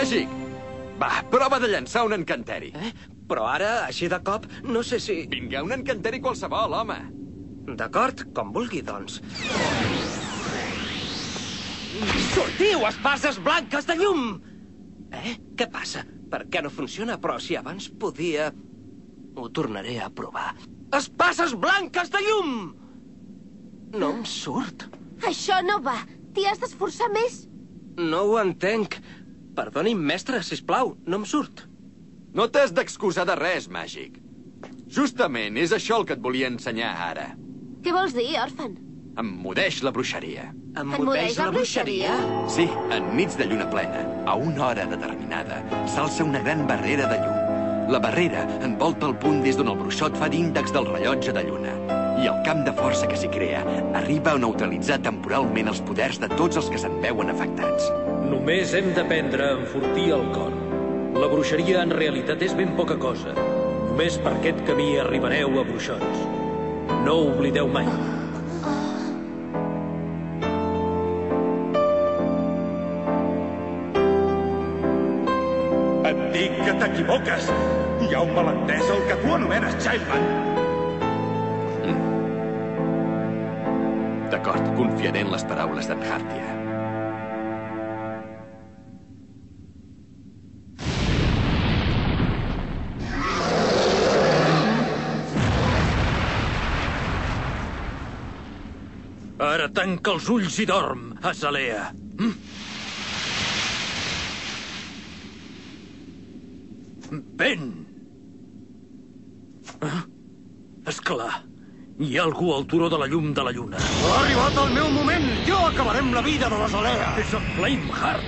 màgic. Va, prova de llançar un encanteri. Però ara, així de cop, no sé si... Vinga, un encanteri qualsevol, home. D'acord, com vulgui, doncs. Sortiu, espases blanques de llum! Què passa? Per què no funciona? Però si abans podia... Ho tornaré a provar. Espases blanques de llum! No em surt. Això no va. T'hi has d'esforçar més. No ho entenc. Perdoni'm, mestre, sisplau, no em surt. No t'has d'excusar de res, màgic. Justament és això el que et volia ensenyar ara. Què vols dir, òrfan? Emmudeix la bruixeria. Emmudeix la bruixeria? Sí, en nits de lluna plena, a una hora determinada, s'alça una gran barrera de llum. La barrera envolta el punt des d'on el bruixot fa d'índex del rellotge de lluna. I el camp de força que s'hi crea arriba a neutralitzar temporalment els poders de tots els que se'n veuen afectats. Només hem d'aprendre a enfortir el cor. La bruixeria en realitat és ben poca cosa. Només per aquest camí arribareu a bruixots. No ho oblideu mai. Et dic que t'equivoques. Hi ha un malentès al que tu anomenes Childman. D'acord, confiaré en les paraules d'en Hartia. Ara tanca els ulls i dorm, Azalea. Ben! Esclar, hi ha algú al turó de la llum de la lluna. Ha arribat el meu moment! Jo acabaré amb la vida de l'Azalea! És en Flameheart!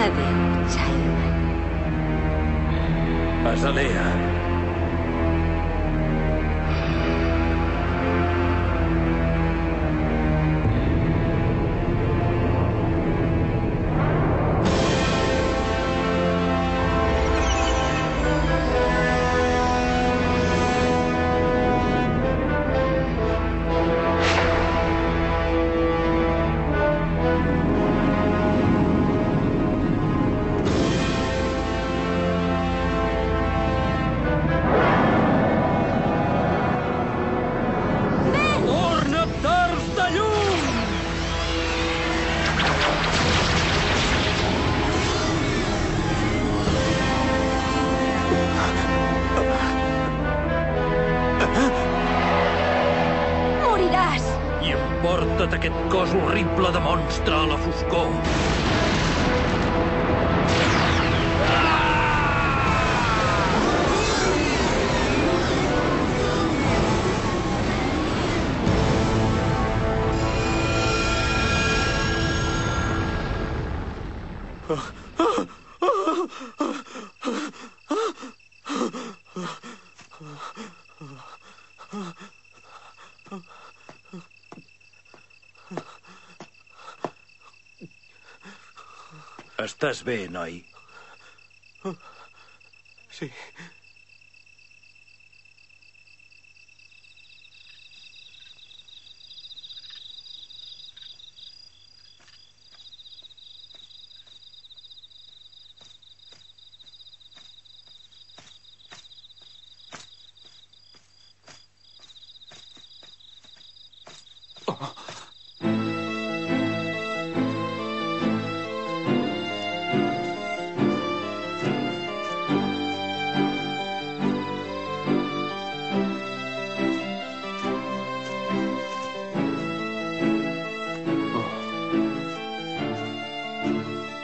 Adéu, Childman. Azalea. Moriràs! I emporta't aquest cos horrible de monstre a la foscor. Estàs bé, noi? Sí.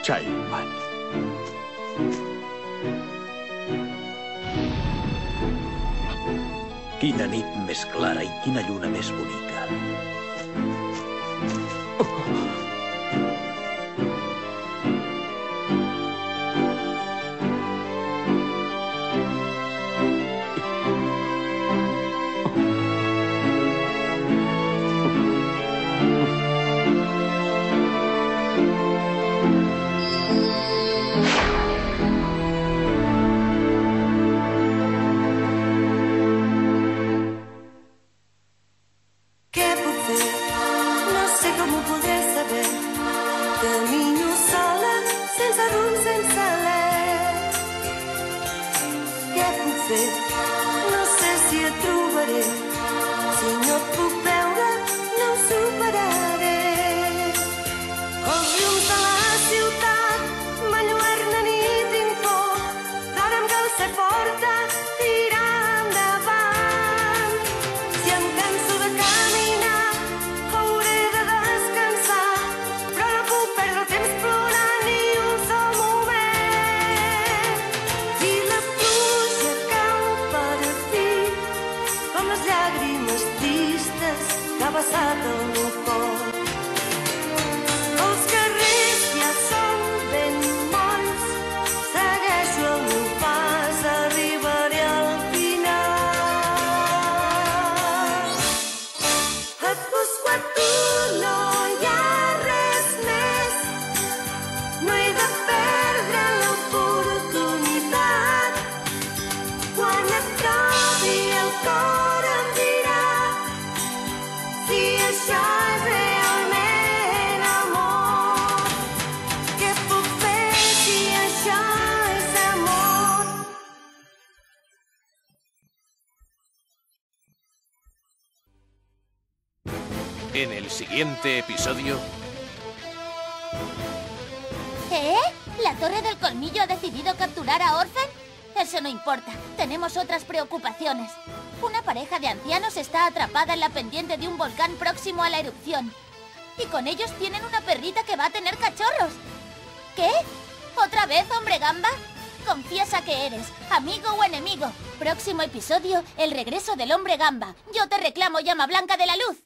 Childman. Quina nit més clara i quina lluna més bonica. No sé si et trobaré, si no et puc veure, no ho superaré. Els llums de la ciutat m'enlluernen i tinc por, però ara em cal ser forta, tirar endavant. Si em canso de caminar, hauré de descansar, però no puc perdre el temps plorant ni un sol moment. I la pluja cau per fi, com les llàgrimes tristes que ha passat el meu cor. Els carrers ja són ben molls, segueixo el meu pas, arribaré al final. Et busco a tu, no hi ha res més, no he de perdre l'oportunitat. Quan et trobi el cor em dirà si això és realment amor. Què puc fer si això és amor? En el siguiente episodio... ¿Eh? ¿La Torre del Colmillo ha decidido capturar a Orphan? Eso no importa. Tenemos otras preocupaciones. Una pareja de ancianos está atrapada en la pendiente de un volcán próximo a la erupción. Y con ellos tienen una perrita que va a tener cachorros. ¿Qué? ¿Otra vez, hombre gamba? Confiesa que eres, amigo o enemigo. Próximo episodio, el regreso del hombre gamba. Yo te reclamo, llama blanca de la luz.